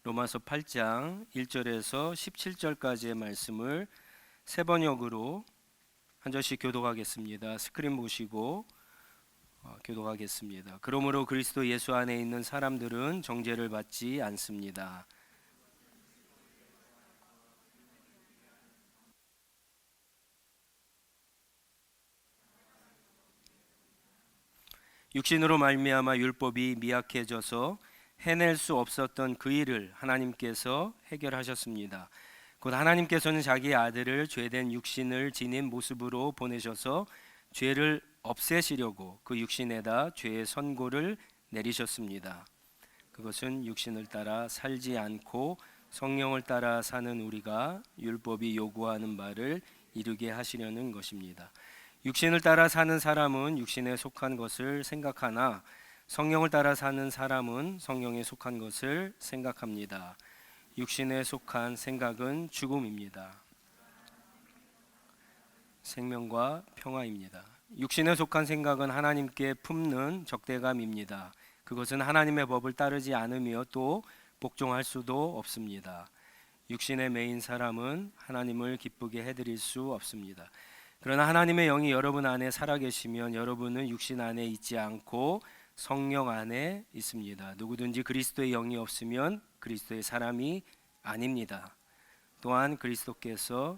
로마서 8장 1절에서 17절까지의 말씀을 세 번역으로 한 절씩 교독하겠습니다. 스크린 보시고 교독하겠습니다. 그러므로 그리스도 예수 안에 있는 사람들은 정죄를 받지 않습니다. 육신으로 말미암아 율법이 미약해져서 해낼 수 없었던 그 일을 하나님께서 해결하셨습니다. 곧 하나님께서는 자기의 아들을 죄된 육신을 지닌 모습으로 보내셔서 죄를 없애시려고 그 육신에다 죄의 선고를 내리셨습니다. 그것은 육신을 따라 살지 않고 성령을 따라 사는 우리가 율법이 요구하는 바를 이루게 하시려는 것입니다. 육신을 따라 사는 사람은 육신에 속한 것을 생각하나 성령을 따라 사는 사람은 성령에 속한 것을 생각합니다. 육신에 속한 생각은 죽음입니다. 생명과 평화입니다. 육신에 속한 생각은 하나님께 품는 적대감입니다. 그것은 하나님의 법을 따르지 않으며 또 복종할 수도 없습니다. 육신에 매인 사람은 하나님을 기쁘게 해드릴 수 없습니다. 그러나 하나님의 영이 여러분 안에 살아계시면 여러분은 육신 안에 있지 않고 성령 안에 있습니다. 누구든지 그리스도의 영이 없으면 그리스도의 사람이 아닙니다. 또한 그리스도께서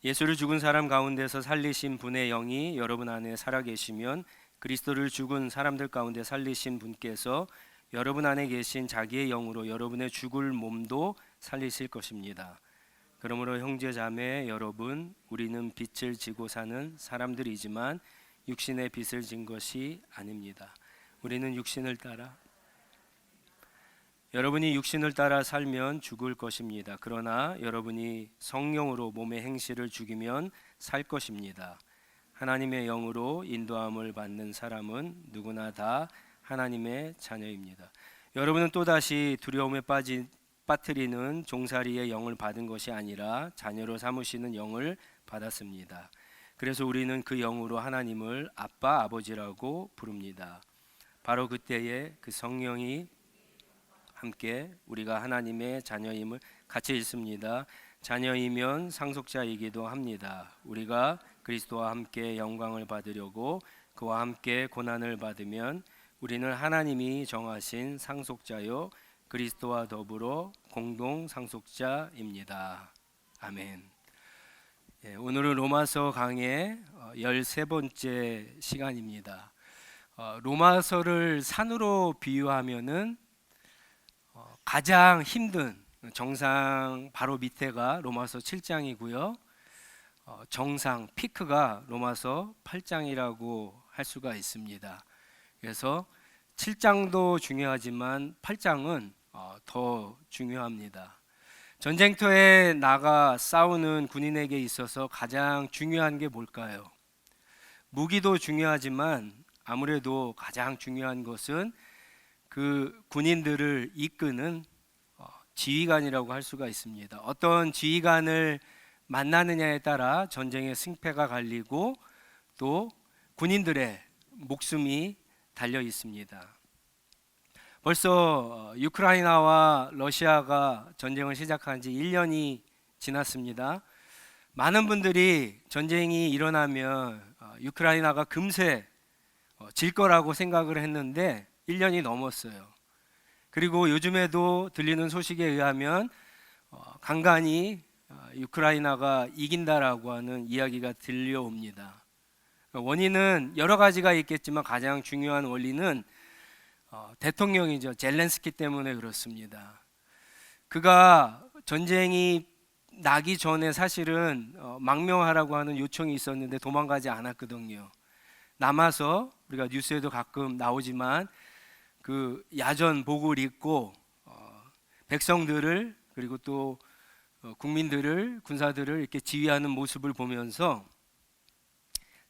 예수를 죽은 사람 가운데서 살리신 분의 영이 여러분 안에 살아계시면 그리스도를 죽은 사람들 가운데 살리신 분께서 여러분 안에 계신 자기의 영으로 여러분의 죽을 몸도 살리실 것입니다. 그러므로 형제 자매 여러분, 우리는 빛을 지고 사는 사람들이지만 육신의 빛을 진 것이 아닙니다. 우리는 육신을 따라 여러분이 육신을 따라 살면 죽을 것입니다. 그러나 여러분이 성령으로 몸의 행실을 죽이면 살 것입니다. 하나님의 영으로 인도함을 받는 사람은 누구나 다 하나님의 자녀입니다. 여러분은 또다시 두려움에 빠뜨리는 종살이의 영을 받은 것이 아니라 자녀로 삼으시는 영을 받았습니다. 그래서 우리는 그 영으로 하나님을 아빠, 아버지라고 부릅니다. 바로 그때에 그 성령이 함께 우리가 하나님의 자녀임을 같이 읽습니다. 자녀이면 상속자이기도 합니다. 우리가 그리스도와 함께 영광을 받으려고 그와 함께 고난을 받으면 우리는 하나님이 정하신 상속자요 그리스도와 더불어 공동 상속자입니다. 아멘. 오늘은 로마서 강의 13번째 시간입니다. 로마서를 산으로 비유하면은 가장 힘든 정상 바로 밑에가 로마서 7장이고요. 정상 피크가 로마서 8장이라고 할 수가 있습니다. 그래서 7장도 중요하지만 8장은 더 중요합니다. 전쟁터에 나가 싸우는 군인에게 있어서 가장 중요한 게 뭘까요? 무기도 중요하지만 아무래도 가장 중요한 것은 그 군인들을 이끄는 지휘관이라고 할 수가 있습니다. 어떤 지휘관을 만나느냐에 따라 전쟁의 승패가 갈리고 또 군인들의 목숨이 달려 있습니다. 벌써 우크라이나와 러시아가 전쟁을 시작한 지 1년이 지났습니다. 많은 분들이 전쟁이 일어나면 우크라이나가 금세 질 거라고 생각을 했는데 1년이 넘었어요. 그리고 요즘에도 들리는 소식에 의하면 간간히 우크라이나가 이긴다라고 하는 이야기가 들려옵니다. 원인은 여러 가지가 있겠지만 가장 중요한 원리는 대통령이죠. 젤렌스키 때문에 그렇습니다. 그가 전쟁이 나기 전에 사실은 망명하라고 하는 요청이 있었는데 도망가지 않았거든요. 남아서 우리가 뉴스에도 가끔 나오지만 그 야전복을 입고 백성들을 그리고 또 국민들을 군사들을 이렇게 지휘하는 모습을 보면서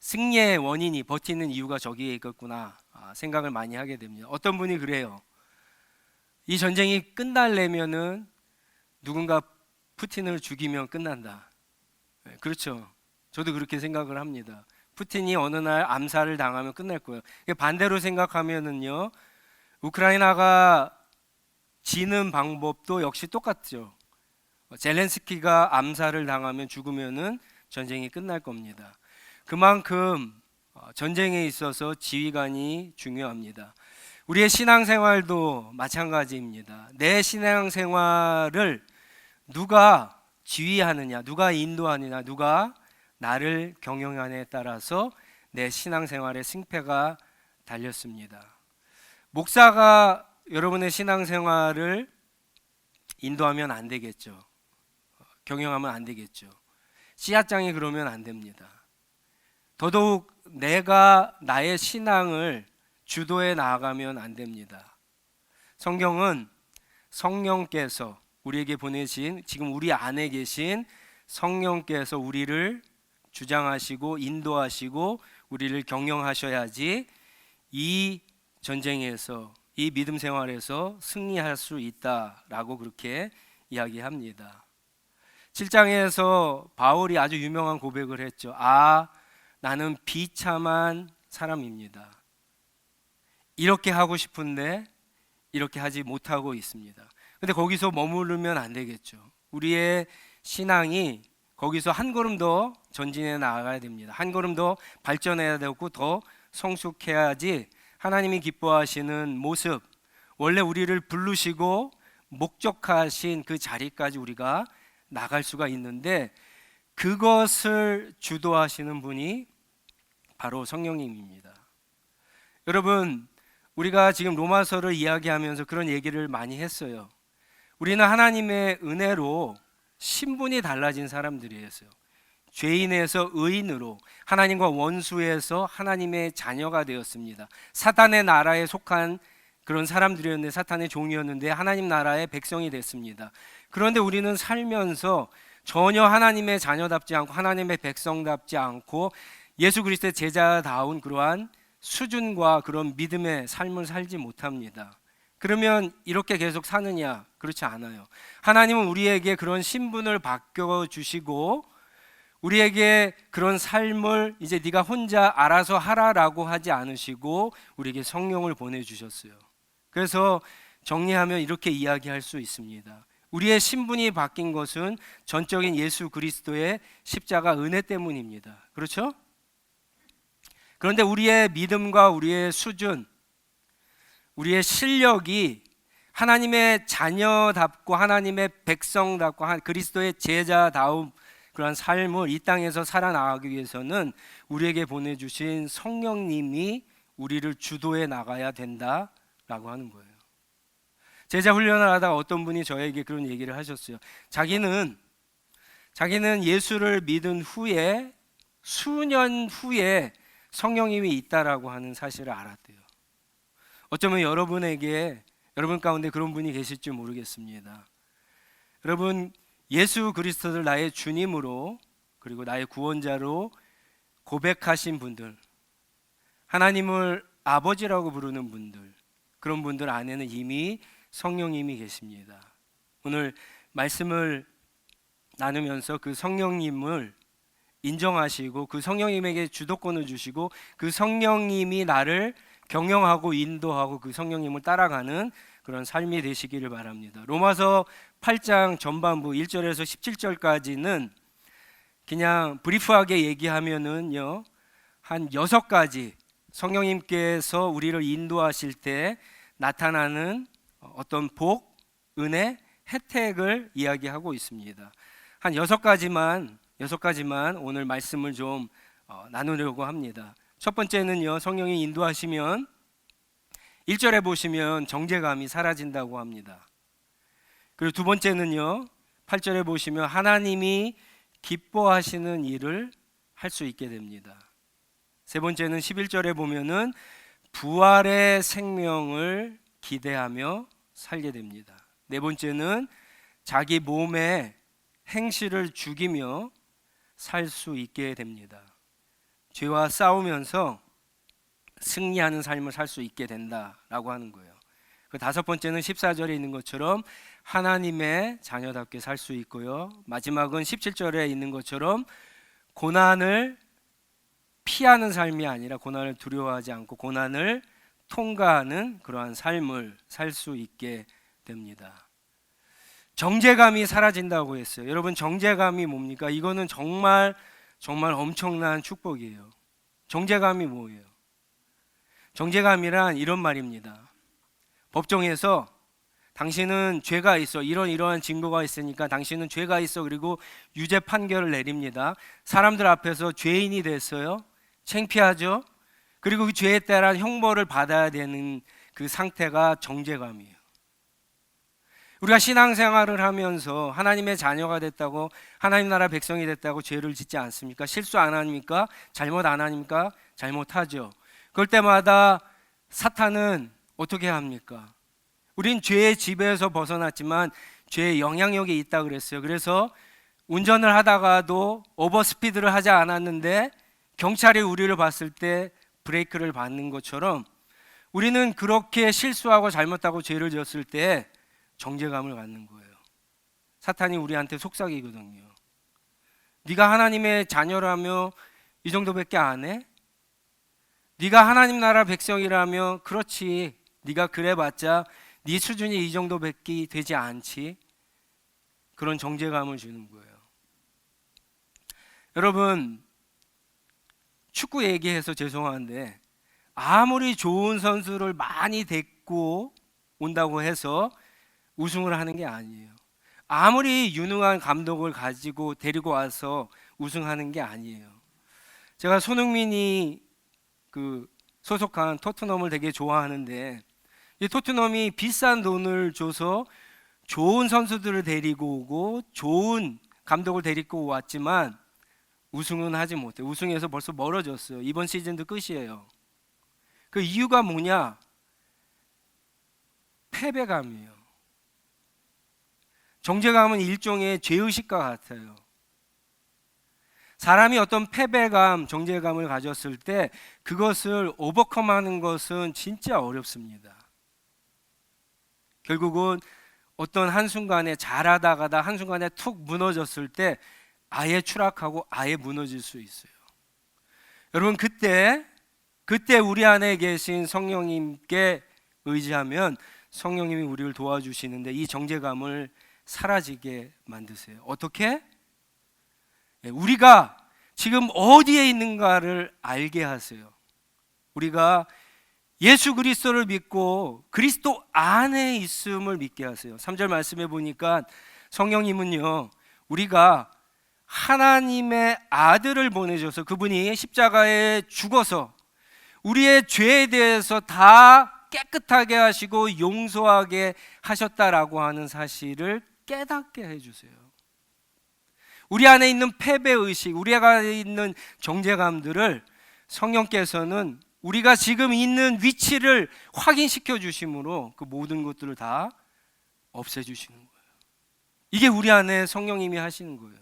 승리의 원인이 버티는 이유가 저기에 있겠구나 생각을 많이 하게 됩니다. 어떤 분이 그래요. 이 전쟁이 끝날려면은 누군가 푸틴을 죽이면 끝난다. 그렇죠. 저도 그렇게 생각을 합니다. 푸틴이 어느 날 암살을 당하면 끝날 거예요. 반대로 생각하면은요, 우크라이나가 지는 방법도 역시 똑같죠. 젤렌스키가 암살을 당하면 죽으면은 전쟁이 끝날 겁니다. 그만큼 전쟁에 있어서 지휘관이 중요합니다. 우리의 신앙생활도 마찬가지입니다. 내 신앙생활을 누가 지휘하느냐, 누가 인도하느냐, 누가 나를 경영하느냐에 따라서 내 신앙생활의 승패가 달렸습니다. 목사가 여러분의 신앙생활을 인도하면 안 되겠죠. 경영하면 안 되겠죠. 씨앗장이 그러면 안 됩니다. 더더욱 내가 나의 신앙을 주도해 나아가면 안 됩니다. 성경은 성령께서 우리에게 보내신, 지금 우리 안에 계신 성령께서 우리를 주장하시고 인도하시고 우리를 경영하셔야지 이 전쟁에서, 이 믿음 생활에서 승리할 수 있다라고 그렇게 이야기합니다. 7장에서 바울이 아주 유명한 고백을 했죠. 나는 비참한 사람입니다. 이렇게 하고 싶은데 이렇게 하지 못하고 있습니다. 근데 거기서 머무르면 안 되겠죠. 우리의 신앙이 거기서 한 걸음 더 전진해 나가야 됩니다. 한 걸음 더 발전해야 되고 더 성숙해야지 하나님이 기뻐하시는 모습, 원래 우리를 부르시고 목적하신 그 자리까지 우리가 나갈 수가 있는데, 그것을 주도하시는 분이 바로 성령님입니다. 여러분, 우리가 지금 로마서를 이야기하면서 그런 얘기를 많이 했어요. 우리는 하나님의 은혜로 신분이 달라진 사람들이었어요. 죄인에서 의인으로, 하나님과 원수에서 하나님의 자녀가 되었습니다. 사탄의 나라에 속한 그런 사람들이었는데, 사탄의 종이었는데 하나님 나라의 백성이 됐습니다. 그런데 우리는 살면서 전혀 하나님의 자녀답지 않고 하나님의 백성답지 않고 예수 그리스도의 제자다운 그러한 수준과 그런 믿음의 삶을 살지 못합니다. 그러면 이렇게 계속 사느냐? 그렇지 않아요. 하나님은 우리에게 그런 신분을 바꿔주시고 우리에게 그런 삶을 이제 네가 혼자 알아서 하라라고 하지 않으시고 우리에게 성령을 보내주셨어요. 그래서 정리하면 이렇게 이야기할 수 있습니다. 우리의 신분이 바뀐 것은 전적인 예수 그리스도의 십자가 은혜 때문입니다. 그렇죠? 그런데 우리의 믿음과 우리의 수준, 우리의 실력이 하나님의 자녀답고 하나님의 백성답고 그리스도의 제자다움 그런 삶을 이 땅에서 살아나가기 위해서는 우리에게 보내주신 성령님이 우리를 주도해 나가야 된다라고 하는 거예요. 제자 훈련을 하다가 어떤 분이 저에게 그런 얘기를 하셨어요. 자기는 예수를 믿은 후에 수년 후에 성령님이 있다라고 하는 사실을 알았대요. 어쩌면 여러분 가운데 그런 분이 계실지 모르겠습니다. 여러분, 예수 그리스도를 나의 주님으로 그리고 나의 구원자로 고백하신 분들, 하나님을 아버지라고 부르는 분들, 그런 분들 안에는 이미 성령님이 계십니다. 오늘 말씀을 나누면서 그 성령님을 인정하시고 그 성령님에게 주도권을 주시고 그 성령님이 나를 경영하고 인도하고 그 성령님을 따라가는 그런 삶이 되시기를 바랍니다. 로마서 8장 전반부 1절에서 17절까지는 그냥 브리프하게 얘기하면은요, 한 6가지 성령님께서 우리를 인도하실 때 나타나는 어떤 복, 은혜, 혜택을 이야기하고 있습니다. 한 6가지만 오늘 말씀을 좀 나누려고 합니다. 첫 번째는요, 성령이 인도하시면 1절에 보시면 정죄감이 사라진다고 합니다. 그리고 두 번째는요, 8절에 보시면 하나님이 기뻐하시는 일을 할 수 있게 됩니다. 세 번째는 11절에 보면은 부활의 생명을 기대하며 살게 됩니다. 네 번째는 자기 몸의 행실을 죽이며 살 수 있게 됩니다. 죄와 싸우면서 승리하는 삶을 살 수 있게 된다라고 하는 거예요. 그 다섯 번째는 14절에 있는 것처럼 하나님의 자녀답게 살 수 있고요. 마지막은 17절에 있는 것처럼 고난을 피하는 삶이 아니라 고난을 두려워하지 않고 고난을 통과하는 그러한 삶을 살 수 있게 됩니다. 정죄감이 사라진다고 했어요. 여러분, 정죄감이 뭡니까? 이거는 정말 엄청난 축복이에요. 정죄감이 뭐예요? 정죄감이란 이런 말입니다. 법정에서 당신은 죄가 있어, 이러한 증거가 있으니까 당신은 죄가 있어, 그리고 유죄 판결을 내립니다. 사람들 앞에서 죄인이 됐어요. 창피하죠? 그리고 그 죄에 따른 형벌을 받아야 되는 그 상태가 정죄감이에요. 우리가 신앙생활을 하면서 하나님의 자녀가 됐다고, 하나님 나라 백성이 됐다고 죄를 짓지 않습니까? 실수 안 합니까? 잘못 안 합니까? 잘못하죠. 그럴 때마다 사탄은 어떻게 합니까? 우린 죄의 지배에서 벗어났지만 죄의 영향력이 있다 그랬어요. 그래서 운전을 하다가도 오버스피드를 하지 않았는데 경찰이 우리를 봤을 때 브레이크를 밟는 것처럼 우리는 그렇게 실수하고 잘못하고 죄를 지었을 때 정죄감을 갖는 거예요. 사탄이 우리한테 속삭이거든요. 네가 하나님의 자녀라며 이 정도밖에 안 해? 네가 하나님 나라 백성이라며 그렇지, 네가 그래봤자 네 수준이 이 정도밖에 되지 않지? 그런 정죄감을 주는 거예요. 여러분, 축구 얘기해서 죄송한데 아무리 좋은 선수를 많이 데리고 온다고 해서 우승을 하는 게 아니에요. 아무리 유능한 감독을 가지고 데리고 와서 우승하는 게 아니에요. 제가 손흥민이 소속한 토트넘을 되게 좋아하는데, 이 토트넘이 비싼 돈을 줘서 좋은 선수들을 데리고 오고 좋은 감독을 데리고 왔지만 우승은 하지 못해. 우승해서 벌써 멀어졌어요. 이번 시즌도 끝이에요. 그 이유가 뭐냐? 패배감이에요. 정죄감은 일종의 죄의식과 같아요. 사람이 어떤 패배감, 정죄감을 가졌을 때 그것을 오버컴하는 것은 진짜 어렵습니다. 결국은 어떤 한순간에 잘하다가다 한순간에 툭 무너졌을 때 아예 추락하고 아예 무너질 수 있어요. 여러분, 그때 우리 안에 계신 성령님께 의지하면 성령님이 우리를 도와주시는데 이 정죄감을 사라지게 만드세요. 어떻게? 우리가 지금 어디에 있는가를 알게 하세요. 우리가 예수 그리스도를 믿고 그리스도 안에 있음을 믿게 하세요. 3절 말씀해 보니까 성령님은요, 우리가 하나님의 아들을 보내셔서 그분이 십자가에 죽어서 우리의 죄에 대해서 다 깨끗하게 하시고 용서하게 하셨다라고 하는 사실을 깨닫게 해주세요. 우리 안에 있는 패배의식, 우리 안에 있는 정죄감들을 성령께서는 우리가 지금 있는 위치를 확인시켜 주심으로 그 모든 것들을 다 없애주시는 거예요. 이게 우리 안에 성령님이 하시는 거예요.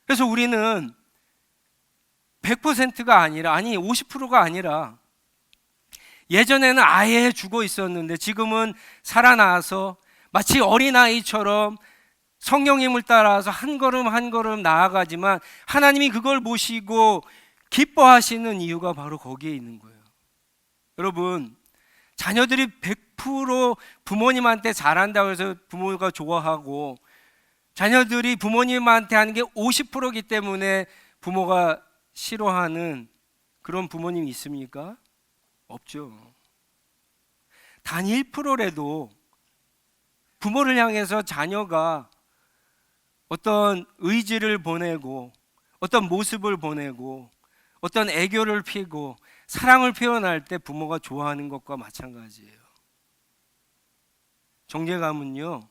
그래서 우리는 100%가 아니라, 50%가 아니라 예전에는 아예 죽어 있었는데 지금은 살아나서 마치 어린아이처럼 성령님을 따라서 한 걸음 한 걸음 나아가지만 하나님이 그걸 보시고 기뻐하시는 이유가 바로 거기에 있는 거예요. 여러분, 자녀들이 100% 부모님한테 잘한다고 해서 부모가 좋아하고 자녀들이 부모님한테 하는 게 50%이기 때문에 부모가 싫어하는 그런 부모님이 있습니까? 없죠. 단 1%라도 부모를 향해서 자녀가 어떤 의지를 보내고 어떤 모습을 보내고 어떤 애교를 피고 사랑을 표현할 때 부모가 좋아하는 것과 마찬가지예요. 정죄감은요,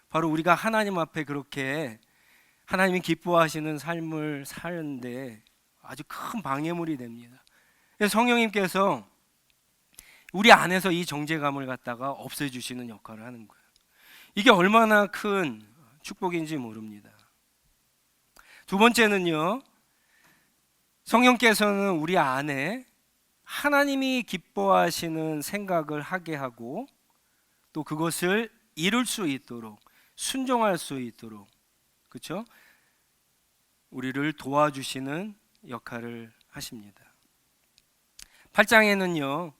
바로 우리가 하나님 앞에 그렇게 하나님이 기뻐하시는 삶을 사는데 아주 큰 방해물이 됩니다. 성령님께서 우리 안에서 이 정죄감을 갖다가 없애주시는 역할을 하는 거예요. 이게 얼마나 큰 축복인지 모릅니다. 두 번째는요, 성령께서는 우리 안에 하나님이 기뻐하시는 생각을 하게 하고 또 그것을 이룰 수 있도록, 순종할 수 있도록, 그렇죠? 우리를 도와주시는 역할을 하십니다. 8장에는요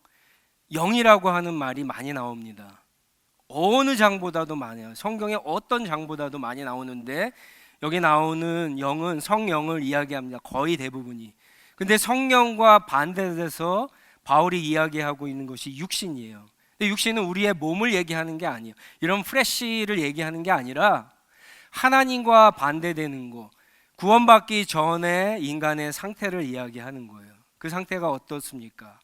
영이라고 하는 말이 많이 나옵니다. 어느 장보다도 많아요. 성경의 어떤 장보다도 많이 나오는데 여기 나오는 영은 성령을 이야기합니다. 거의 대부분이. 근데 성령과 반대돼서 바울이 이야기하고 있는 것이 육신이에요. 근데 육신은 우리의 몸을 얘기하는 게 아니에요. 이런 플래시를 얘기하는 게 아니라 하나님과 반대되는 거, 구원받기 전에 인간의 상태를 이야기하는 거예요. 그 상태가 어떻습니까?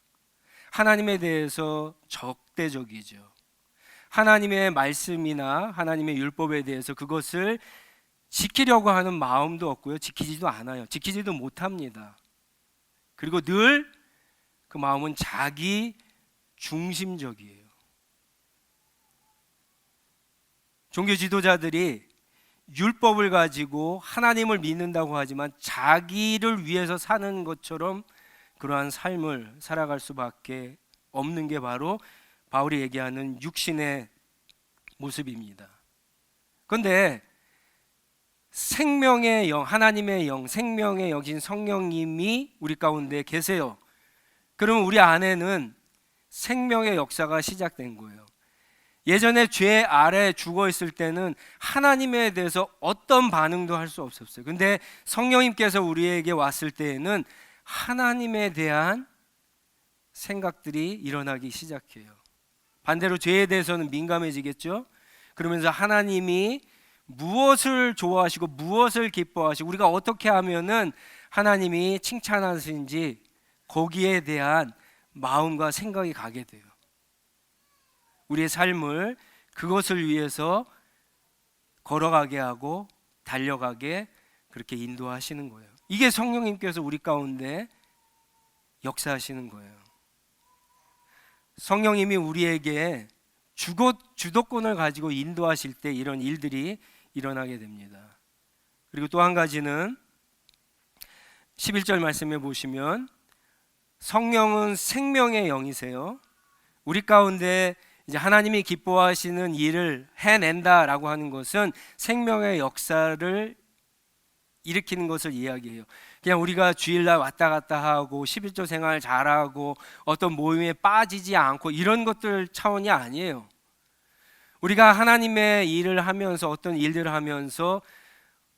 하나님에 대해서 적대적이죠. 하나님의 말씀이나 하나님의 율법에 대해서 그것을 지키려고 하는 마음도 없고요. 지키지도 않아요. 지키지도 못합니다. 그리고 늘 그 마음은 자기 중심적이에요. 종교 지도자들이 율법을 가지고 하나님을 믿는다고 하지만 자기를 위해서 사는 것처럼 그러한 삶을 살아갈 수밖에 없는 게 바로 바울이 얘기하는 육신의 모습입니다. 그런데 생명의 영, 하나님의 영, 생명의 영신 성령님이 우리 가운데 계세요. 그러면 우리 안에는 생명의 역사가 시작된 거예요. 예전에 죄 아래 죽어 있을 때는 하나님에 대해서 어떤 반응도 할 수 없었어요. 근데 성령님께서 우리에게 왔을 때에는 하나님에 대한 생각들이 일어나기 시작해요. 반대로 죄에 대해서는 민감해지겠죠. 그러면서 하나님이 무엇을 좋아하시고 무엇을 기뻐하시고 우리가 어떻게 하면은 하나님이 칭찬하시는지 거기에 대한 마음과 생각이 가게 돼요. 우리의 삶을 그것을 위해서 걸어가게 하고 달려가게 그렇게 인도하시는 거예요. 이게 성령님께서 우리 가운데 역사하시는 거예요. 성령님이 우리에게 주도권을 가지고 인도하실 때 이런 일들이 일어나게 됩니다. 그리고 또 한 가지는 11절 말씀에 보시면 성령은 생명의 영이세요. 우리 가운데 이제 하나님이 기뻐하시는 일을 해낸다라고 하는 것은 생명의 역사를 일으키는 것을 이야기해요. 그냥 우리가 주일날 왔다 갔다 하고 11조 생활 잘하고 어떤 모임에 빠지지 않고 이런 것들 차원이 아니에요. 우리가 하나님의 일을 하면서 어떤 일들을 하면서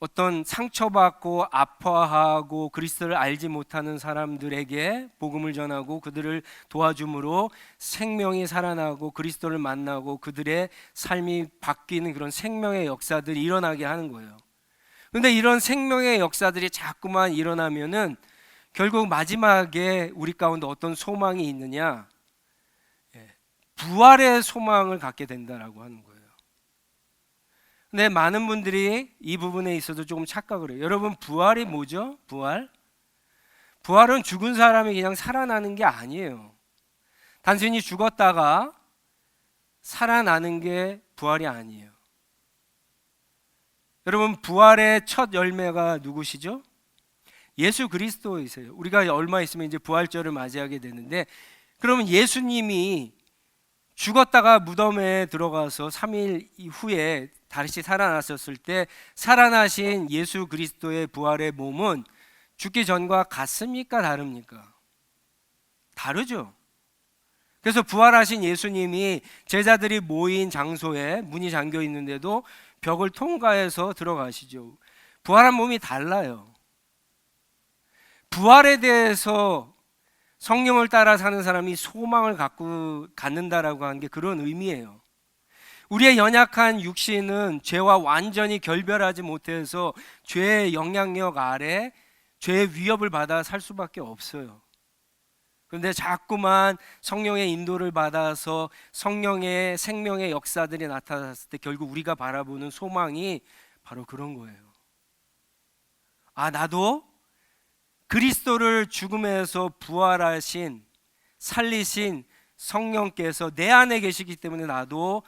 어떤 상처받고 아파하고 그리스도를 알지 못하는 사람들에게 복음을 전하고 그들을 도와줌으로 생명이 살아나고 그리스도를 만나고 그들의 삶이 바뀌는 그런 생명의 역사들이 일어나게 하는 거예요. 그런데 이런 생명의 역사들이 자꾸만 일어나면은 결국 마지막에 우리 가운데 어떤 소망이 있느냐? 부활의 소망을 갖게 된다라고 하는 거예요. 근데 많은 분들이 이 부분에 있어서 조금 착각을 해요. 여러분, 부활이 뭐죠? 부활은 죽은 사람이 그냥 살아나는 게 아니에요. 단순히 죽었다가 살아나는 게 부활이 아니에요. 여러분, 부활의 첫 열매가 누구시죠? 예수 그리스도이세요. 우리가 얼마 있으면 이제 부활절을 맞이하게 되는데, 그러면 예수님이 죽었다가 무덤에 들어가서 3일 후에 다시 살아났었을 때 살아나신 예수 그리스도의 부활의 몸은 죽기 전과 같습니까? 다릅니까? 다르죠. 그래서 부활하신 예수님이 제자들이 모인 장소에 문이 잠겨 있는데도 벽을 통과해서 들어가시죠. 부활한 몸이 달라요. 부활에 대해서 성령을 따라 사는 사람이 소망을 갖는다라고 하는 게 그런 의미예요. 우리의 연약한 육신은 죄와 완전히 결별하지 못해서 죄의 영향력 아래 죄의 위협을 받아 살 수밖에 없어요. 그런데 자꾸만 성령의 인도를 받아서 성령의 생명의 역사들이 나타났을 때 결국 우리가 바라보는 소망이 바로 그런 거예요. 아, 나도 그리스도를 죽음에서 부활하신 살리신 성령께서 내 안에 계시기 때문에 나도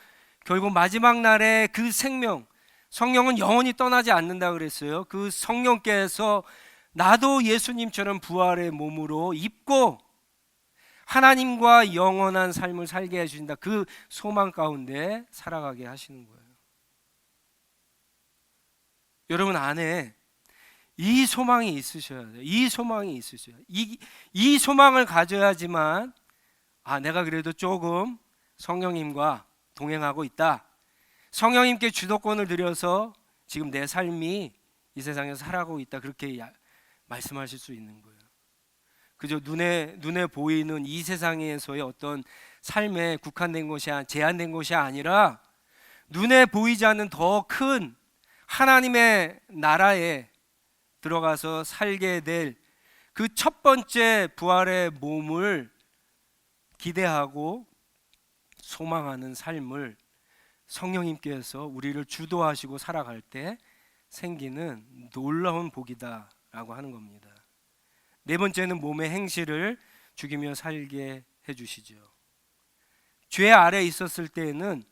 결국 마지막 날에 그 생명, 성령은 영원히 떠나지 않는다 그랬어요. 그 성령께서 나도 예수님처럼 부활의 몸으로 입고 하나님과 영원한 삶을 살게 해주신다. 그 소망 가운데 살아가게 하시는 거예요. 여러분 안에 이 소망이 있으셔야 돼요. 이 소망이 있으셔야 돼요. 이 소망을 가져야지만 내가 그래도 조금 성령님과 동행하고 있다. 성령님께 주도권을 들여서 지금 내 삶이 이 세상에서 살아가고 있다. 그렇게 말씀하실 수 있는 거예요. 그저 눈에 보이는 이 세상에서의 어떤 삶에 국한된 것이 제한된 것이 아니라 눈에 보이지 않는 더 큰 하나님의 나라에 들어가서 살게 될 그 첫 번째 부활의 몸을 기대하고 소망하는 삶을 성령님께서 우리를 주도하시고 살아갈 때 생기는 놀라운 복이다라고 하는 겁니다. 네 번째는 몸의 행실을 죽이며 살게 해주시죠. 죄 아래 있었을 때에는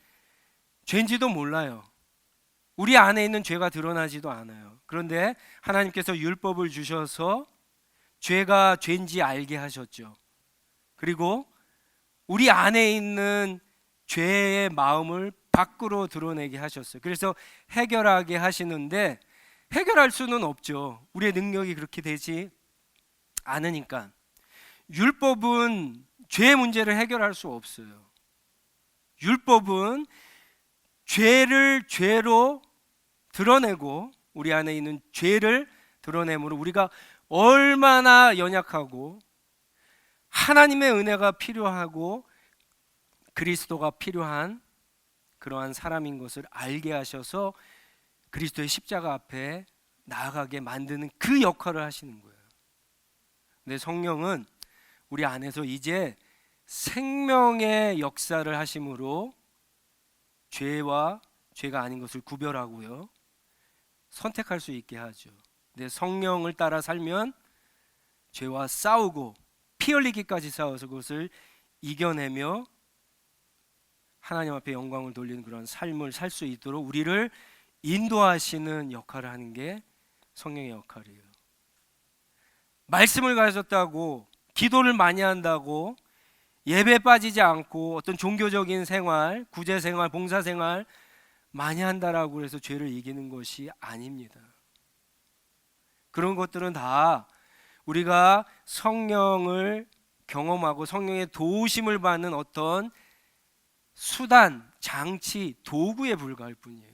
죄인지도 몰라요. 우리 안에 있는 죄가 드러나지도 않아요. 그런데 하나님께서 율법을 주셔서 죄가 죄인지 알게 하셨죠. 그리고 우리 안에 있는 죄의 마음을 밖으로 드러내게 하셨어요. 그래서 해결하게 하시는데 해결할 수는 없죠. 우리의 능력이 그렇게 되지 않으니까. 율법은 죄의 문제를 해결할 수 없어요. 율법은 죄를 죄로 드러내고 우리 안에 있는 죄를 드러내므로 우리가 얼마나 연약하고 하나님의 은혜가 필요하고 그리스도가 필요한 그러한 사람인 것을 알게 하셔서 그리스도의 십자가 앞에 나아가게 만드는 그 역할을 하시는 거예요. 근데 성령은 우리 안에서 이제 생명의 역사를 하심으로 죄와 죄가 아닌 것을 구별하고요, 선택할 수 있게 하죠. 근데 성령을 따라 살면 죄와 싸우고 피 흘리기까지 싸워서 그것을 이겨내며 하나님 앞에 영광을 돌리는 그런 삶을 살 수 있도록 우리를 인도하시는 역할을 하는 게 성령의 역할이에요. 말씀을 가졌다고, 기도를 많이 한다고, 예배에 빠지지 않고 어떤 종교적인 생활, 구제 생활, 봉사 생활 많이 한다라고 해서 죄를 이기는 것이 아닙니다. 그런 것들은 다 우리가 성령을 경험하고 성령의 도우심을 받는 어떤 수단, 장치, 도구에 불과할 뿐이에요.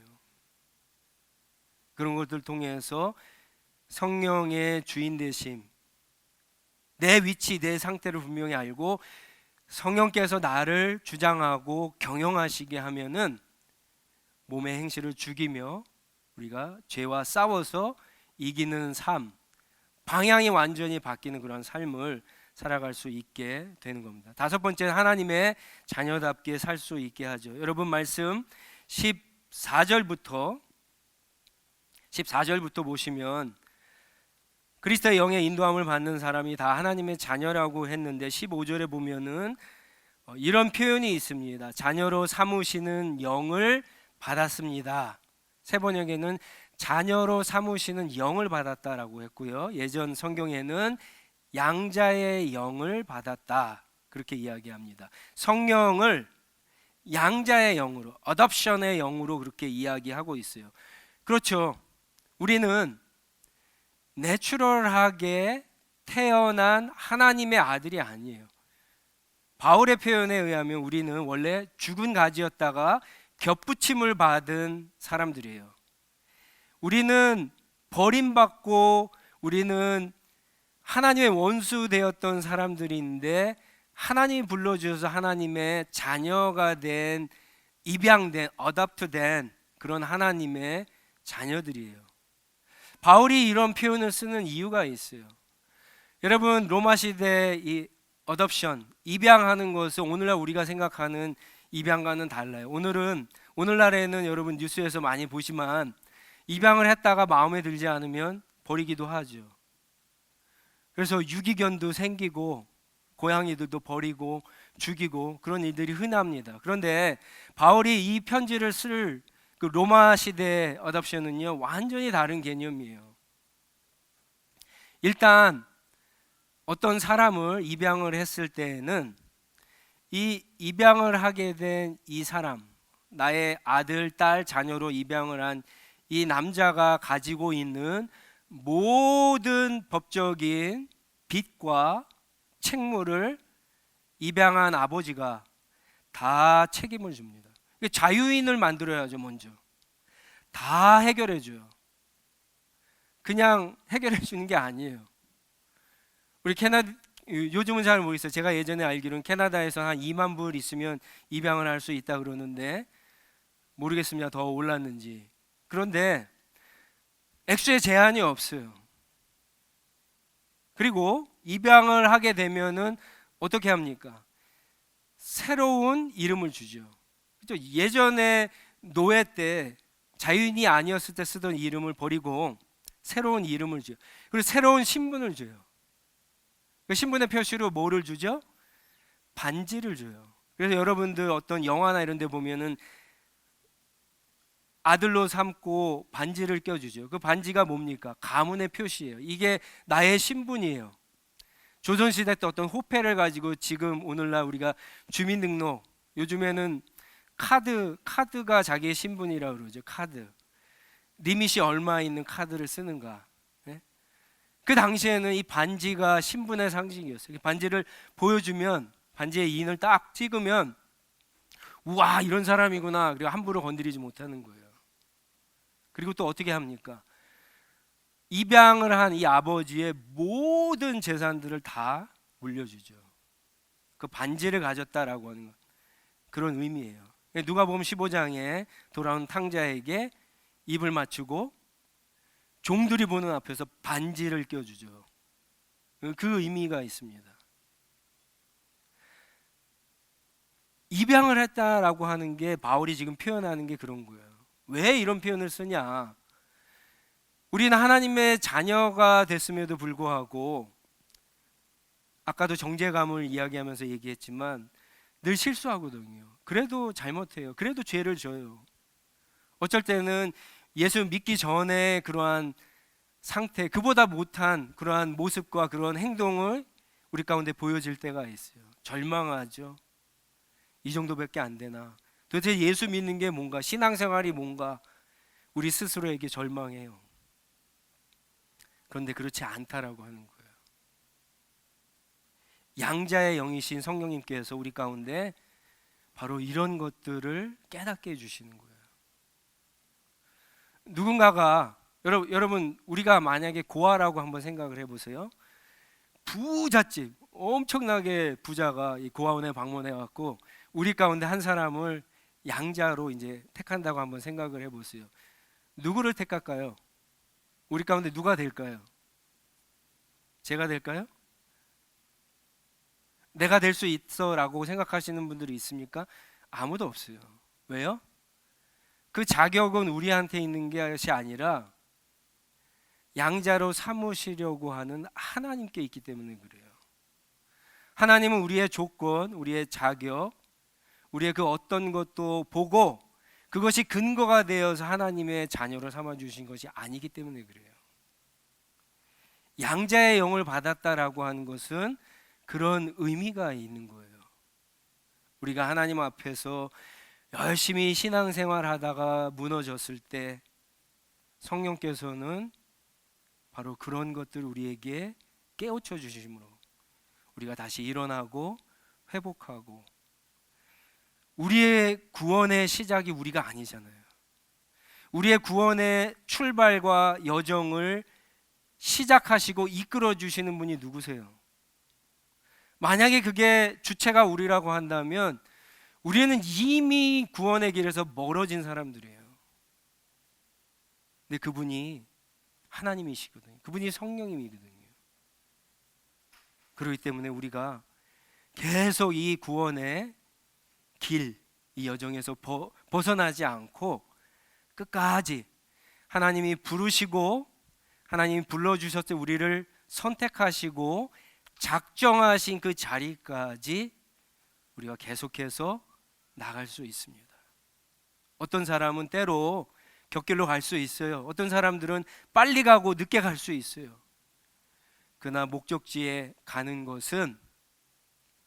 그런 것들 통해서 성령의 주인 되심, 내 위치, 내 상태를 분명히 알고 성령께서 나를 주장하고 경영하시게 하면은 몸의 행실을 죽이며 우리가 죄와 싸워서 이기는 삶, 방향이 완전히 바뀌는 그런 삶을 살아갈 수 있게 되는 겁니다. 다섯 번째는 하나님의 자녀답게 살 수 있게 하죠. 여러분 말씀 14절부터 보시면 그리스도의 영의 인도함을 받는 사람이 다 하나님의 자녀라고 했는데 15절에 보면은 이런 표현이 있습니다. 자녀로 삼으시는 영을 받았습니다. 새 번역에는 자녀로 삼으시는 영을 받았다라고 했고요, 예전 성경에는 양자의 영을 받았다 그렇게 이야기합니다. 성령을 양자의 영으로, 어답션의 영으로 그렇게 이야기하고 있어요. 그렇죠. 우리는 내추럴하게 태어난 하나님의 아들이 아니에요. 바울의 표현에 의하면 우리는 원래 죽은 가지였다가 겹붙임을 받은 사람들이에요. 우리는 버림받고 우리는 하나님의 원수 되었던 사람들인데 하나님이 불러주셔서 하나님의 자녀가 된, 입양된, 어답트된 그런 하나님의 자녀들이에요. 바울이 이런 표현을 쓰는 이유가 있어요. 여러분 로마 시대 이 어답션, 입양하는 것은 오늘날 우리가 생각하는 입양과는 달라요. 오늘날에는 여러분 뉴스에서 많이 보지만 입양을 했다가 마음에 들지 않으면 버리기도 하죠. 그래서 유기견도 생기고 고양이들도 버리고 죽이고 그런 일들이 흔합니다. 그런데 바울이 이 편지를 쓸 그 로마 시대 어답션은요 완전히 다른 개념이에요. 일단 어떤 사람을 입양을 했을 때에는 이 입양을 하게 된 이 사람, 나의 아들, 딸, 자녀로 입양을 한 이 남자가 가지고 있는 모든 법적인 빚과 책무를 입양한 아버지가 다 책임을 줍니다. 자유인을 만들어야죠. 먼저 다 해결해 줘요. 그냥 해결해 주는 게 아니에요. 우리 캐나다, 요즘은 잘 모르겠어요. 제가 예전에 알기로는 캐나다에서 한 2만 불 있으면 입양을 할 수 있다 그러는데 모르겠습니다. 더 올랐는지. 그런데 액수에 제한이 없어요. 그리고 입양을 하게 되면은 어떻게 합니까? 새로운 이름을 주죠. 그렇죠? 예전에 노예 때 자유인이 아니었을 때 쓰던 이름을 버리고 새로운 이름을 줘요. 그리고 새로운 신분을 줘요. 그 신분의 표시로 뭐를 주죠? 반지를 줘요. 그래서 여러분들 어떤 영화나 이런 데 보면은 아들로 삼고 반지를 껴주죠. 그 반지가 뭡니까? 가문의 표시예요. 이게 나의 신분이에요. 조선시대 때 어떤 호패를 가지고 지금 오늘날 우리가 주민등록, 요즘에는 카드가 자기의 신분이라고 그러죠. 카드. 리밋이 얼마 있는 카드를 쓰는가. 예? 그 당시에는 이 반지가 신분의 상징이었어요. 반지를 보여주면, 반지에 인을 딱 찍으면 우와 이런 사람이구나. 그리고 함부로 건드리지 못하는 거예요. 그리고 또 어떻게 합니까? 입양을 한 이 아버지의 모든 재산들을 다 물려주죠. 그 반지를 가졌다라고 하는 것, 그런 의미예요. 누가복음 15장에 돌아온 탕자에게 입을 맞추고 종들이 보는 앞에서 반지를 껴주죠. 그 의미가 있습니다. 입양을 했다라고 하는 게 바울이 지금 표현하는 게 그런 거예요. 왜 이런 표현을 쓰냐? 우리는 하나님의 자녀가 됐음에도 불구하고 아까도 정죄감을 이야기하면서 얘기했지만 늘 실수하거든요. 그래도 잘못해요. 그래도 죄를 져요. 어쩔 때는 예수 믿기 전에 그러한 상태, 그보다 못한 그러한 모습과 그런 행동을 우리 가운데 보여질 때가 있어요. 절망하죠. 이 정도밖에 안 되나? 도대체 예수 믿는 게 뭔가, 신앙생활이 뭔가, 우리 스스로에게 절망해요. 그런데 그렇지 않다라고 하는 거예요. 양자의 영이신 성령님께서 우리 가운데 바로 이런 것들을 깨닫게 해주시는 거예요. 누군가가, 여러분 우리가 만약에 고아라고 한번 생각을 해보세요. 부잣집, 엄청나게 부자가 이 고아원에 방문해 갖고 우리 가운데 한 사람을 양자로 이제 택한다고 한번 생각을 해보세요. 누구를 택할까요? 우리 가운데 누가 될까요? 제가 될까요? 내가 될 수 있어라고 생각하시는 분들이 있습니까? 아무도 없어요. 왜요? 그 자격은 우리한테 있는 것이 아니라 양자로 삼으시려고 하는 하나님께 있기 때문에 그래요. 하나님은 우리의 조건, 우리의 자격, 우리의 그 어떤 것도 보고 그것이 근거가 되어서 하나님의 자녀로 삼아주신 것이 아니기 때문에 그래요. 양자의 영을 받았다라고 하는 것은 그런 의미가 있는 거예요. 우리가 하나님 앞에서 열심히 신앙생활 하다가 무너졌을 때 성령께서는 바로 그런 것들 우리에게 깨우쳐 주심으로 우리가 다시 일어나고 회복하고, 우리의 구원의 시작이 우리가 아니잖아요. 우리의 구원의 출발과 여정을 시작하시고 이끌어 주시는 분이 누구세요? 만약에 그게 주체가 우리라고 한다면 우리는 이미 구원의 길에서 멀어진 사람들이에요. 근데 그분이 하나님이시거든요. 그분이 성령님이거든요. 그렇기 때문에 우리가 계속 이 구원의 길, 이 여정에서 벗어나지 않고 끝까지 하나님이 부르시고 하나님이 불러주셨을 때 우리를 선택하시고 작정하신 그 자리까지 우리가 계속해서 나갈 수 있습니다. 어떤 사람은 때로 곁길로 갈 수 있어요. 어떤 사람들은 빨리 가고 늦게 갈 수 있어요. 그러나 목적지에 가는 것은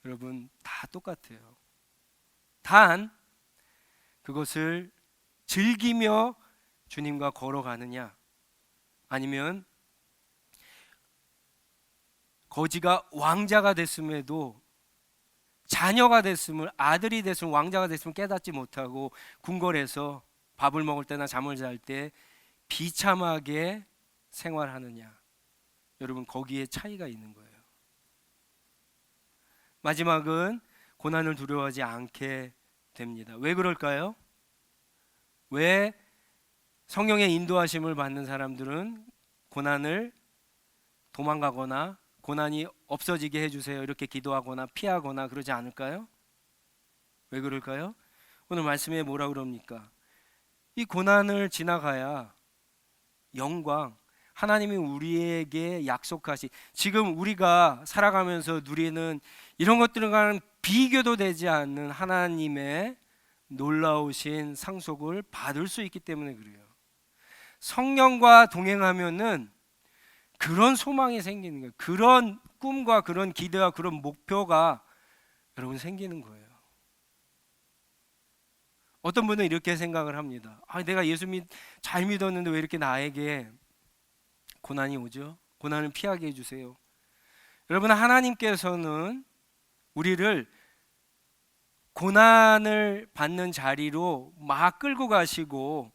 여러분 다 똑같아요. 단 그것을 즐기며 주님과 걸어가느냐, 아니면 거지가 왕자가 됐음에도, 자녀가 됐음을, 아들이 됐으면, 왕자가 됐으면 깨닫지 못하고 궁궐에서 밥을 먹을 때나 잠을 잘 때 비참하게 생활하느냐. 여러분, 거기에 차이가 있는 거예요. 마지막은 고난을 두려워하지 않게 됩니다. 왜 그럴까요? 왜 성령의 인도하심을 받는 사람들은 고난을 도망가거나 고난이 없어지게 해주세요 이렇게 기도하거나 피하거나 그러지 않을까요? 왜 그럴까요? 오늘 말씀에 뭐라 그럽니까? 이 고난을 지나가야 영광, 하나님이 우리에게 약속하신, 지금 우리가 살아가면서 누리는 이런 것들과는 비교도 되지 않는 하나님의 놀라우신 상속을 받을 수 있기 때문에 그래요. 성령과 동행하면은 그런 소망이 생기는 거예요. 그런 꿈과 그런 기대와 그런 목표가 여러분 생기는 거예요. 어떤 분은 이렇게 생각을 합니다. 내가 예수 잘 믿었는데 왜 이렇게 나에게 고난이 오죠? 고난을 피하게 해주세요. 여러분, 하나님께서는 우리를 고난을 받는 자리로 막 끌고 가시고,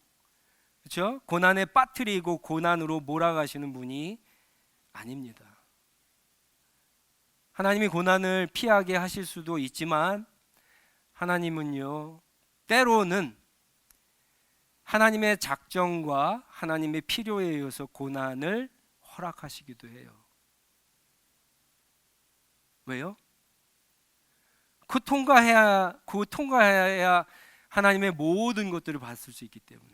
그렇죠? 고난에 빠뜨리고 고난으로 몰아가시는 분이 아닙니다. 하나님이 고난을 피하게 하실 수도 있지만 하나님은요, 때로는 하나님의 작정과 하나님의 필요에 의해서 고난을 허락하시기도 해요. 왜요? 그 통과해야 하나님의 모든 것들을 받을 수 있기 때문에.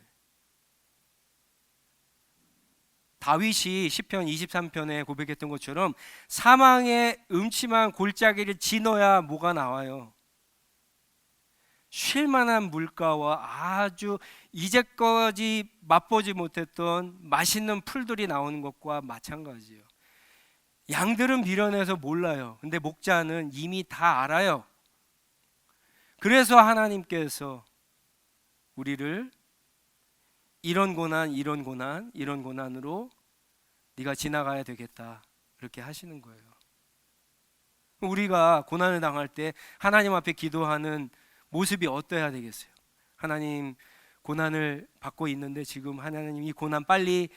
다윗이 시편 23편에 고백했던 것처럼 사망의 음침한 골짜기를 지나야 뭐가 나와요? 쉴 만한 물가와 아주 이제까지 맛보지 못했던 맛있는 풀들이 나오는 것과 마찬가지예요. 양들은 미련해서 몰라요. 근데 목자는 이미 다 알아요. 그래서 하나님께서 우리를 이런 고난으로 네가 지나가야 되겠다 이렇게 하시는 거예요. 우리가 고난을 당할 때 하나님 앞에 기도하는 모습이 어떠해야 되겠어요? 하나님, 고난을 받고 있는데 지금 하나님 이 고난 빨리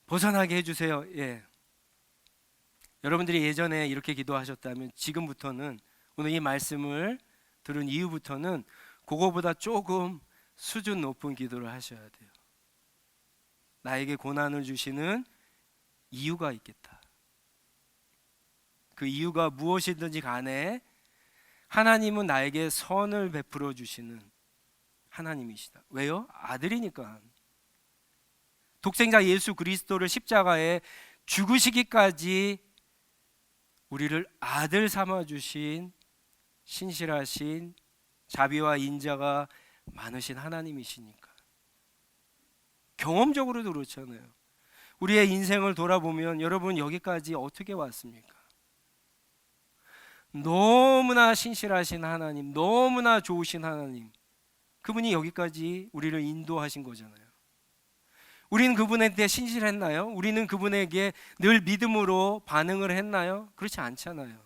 벗어나게 해주세요. 예. 여러분들이 예전에 이렇게 기도하셨다면 지금부터는, 오늘 이 말씀을 들은 이후부터는 그거보다 조금 수준 높은 기도를 하셔야 돼요. 나에게 고난을 주시는 이유가 있겠다. 그 이유가 무엇이든지 간에 하나님은 나에게 선을 베풀어 주시는 하나님이시다. 왜요? 아들이니까. 독생자 예수 그리스도를 십자가에 죽으시기까지 우리를 아들 삼아 주신 신실하신 자비와 인자가 많으신 하나님이시니까. 경험적으로도 그렇잖아요. 우리의 인생을 돌아보면 여러분, 여기까지 어떻게 왔습니까? 너무나 신실하신 하나님, 너무나 좋으신 하나님, 그분이 여기까지 우리를 인도하신 거잖아요. 우리는 그분한테 신실했나요? 우리는 그분에게 늘 믿음으로 반응을 했나요? 그렇지 않잖아요.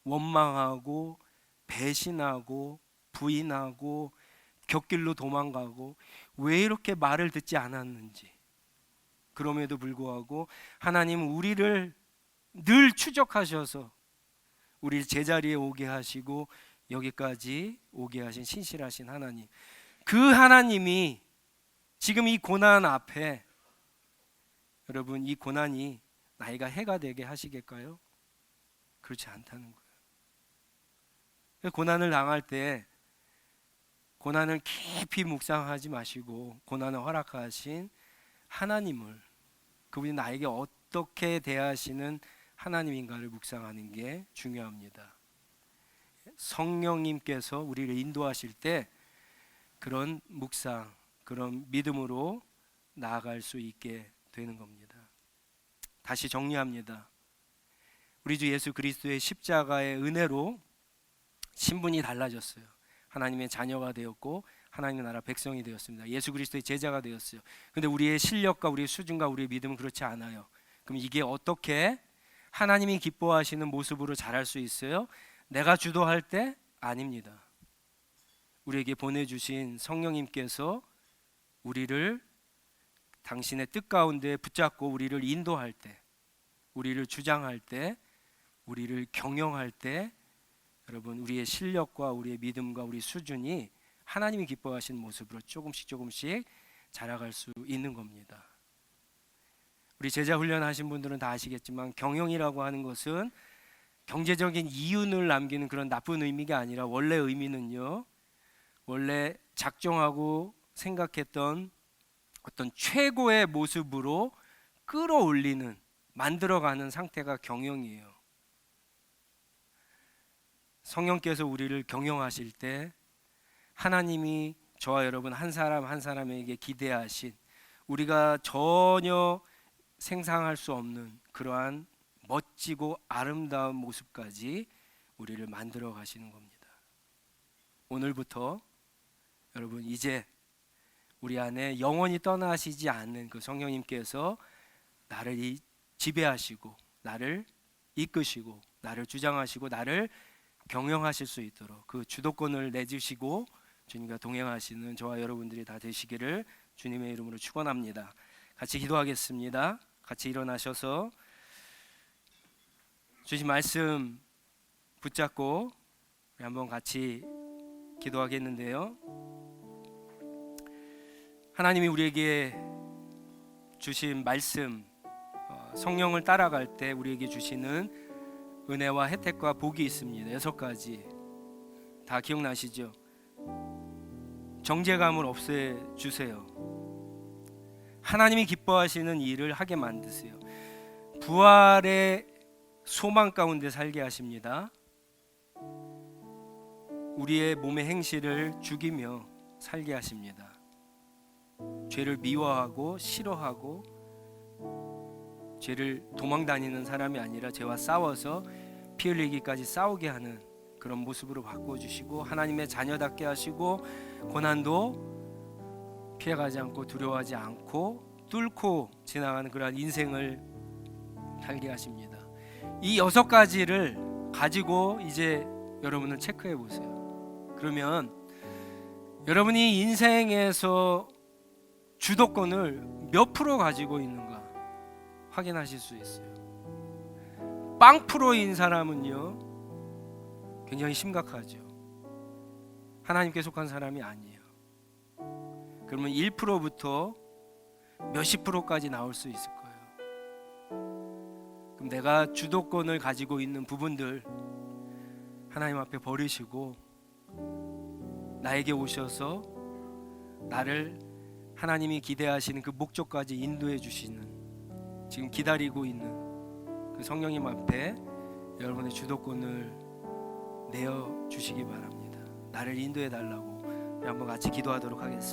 원망하고 배신하고 부인하고 곁길로 도망가고, 왜 이렇게 말을 듣지 않았는지. 그럼에도 불구하고 하나님은 우리를 늘 추적하셔서 우리를 제자리에 오게 하시고 여기까지 오게 하신 신실하신 하나님, 그 하나님이 지금 이 고난 앞에, 여러분, 이 고난이 나이가 해가 되게 하시겠까요? 그렇지 않다는 거예요. 고난을 당할 때 고난을 깊이 묵상하지 마시고 고난을 허락하신 하나님을, 그분이 나에게 어떻게 대하시는 하나님인가를 묵상하는 게 중요합니다. 성령님께서 우리를 인도하실 때 그런 묵상, 그런 믿음으로 나아갈 수 있게 되는 겁니다. 다시 정리합니다. 우리 주 예수 그리스도의 십자가의 은혜로 신분이 달라졌어요. 하나님의 자녀가 되었고 하나님의 나라 백성이 되었습니다. 예수 그리스도의 제자가 되었어요. 근데 우리의 실력과 우리의 수준과 우리의 믿음은 그렇지 않아요. 그럼 이게 어떻게 하나님이 기뻐하시는 모습으로 자랄 수 있어요? 내가 주도할 때? 아닙니다. 우리에게 보내주신 성령님께서 우리를 당신의 뜻 가운데 붙잡고 우리를 인도할 때, 우리를 주장할 때, 우리를 경영할 때, 여러분, 우리의 실력과 우리의 믿음과 우리 수준이 하나님이 기뻐하시는 모습으로 조금씩 자라갈 수 있는 겁니다. 우리 제자 훈련하신 분들은 다 아시겠지만 경영이라고 하는 것은 경제적인 이윤을 남기는 그런 나쁜 의미가 아니라 원래 의미는요, 원래 작정하고 생각했던 어떤 최고의 모습으로 끌어올리는, 만들어가는 상태가 경영이에요. 성령께서 우리를 경영하실 때 하나님이 저와 여러분 한 사람 한 사람에게 기대하신, 우리가 전혀 생상할 수 없는 그러한 멋지고 아름다운 모습까지 우리를 만들어 가시는 겁니다. 오늘부터 여러분, 이제 우리 안에 영원히 떠나시지 않는 그 성령님께서 나를 지배하시고 나를 이끄시고 나를 주장하시고 나를 경영하실 수 있도록 그 주도권을 내주시고 주님과 동행하시는 저와 여러분들이 다 되시기를 주님의 이름으로 축원합니다. 같이 기도하겠습니다. 같이 일어나셔서 주신 말씀 붙잡고 우리 한번 같이 기도하겠는데요. 하나님이 우리에게 주신 말씀, 성령을 따라갈 때 우리에게 주시는 은혜와 혜택과 복이 있습니다. 6가지 다 기억나시죠? 정죄감을 없애주세요. 하나님이 기뻐하시는 일을 하게 만드세요. 부활의 소망 가운데 살게 하십니다. 우리의 몸의 행실을 죽이며 살게 하십니다. 죄를 미워하고 싫어하고 죄를 도망다니는 사람이 아니라 죄와 싸워서 피 흘리기까지 싸우게 하는 그런 모습으로 바꿔주시고 하나님의 자녀답게 하시고 고난도 피해가지 않고 두려워하지 않고 뚫고 지나가는 그러한 인생을 살게 하십니다. 이 6가지를 가지고 이제 여러분은 체크해 보세요. 그러면 여러분이 인생에서 주도권을 몇 프로 가지고 있는가 확인하실 수 있어요. 0%인 사람은요 굉장히 심각하죠. 하나님께 속한 사람이 아니에요. 그러면 1%부터 몇십 프로까지 나올 수 있을 거예요. 그럼 내가 주도권을 가지고 있는 부분들 하나님 앞에 버리시고 나에게 오셔서 나를 하나님이 기대하시는 그 목적까지 인도해 주시는, 지금 기다리고 있는 그 성령님 앞에 여러분의 주도권을 내어 주시기 바랍니다. 나를 인도해 달라고 한번 같이 기도하도록 하겠습니다.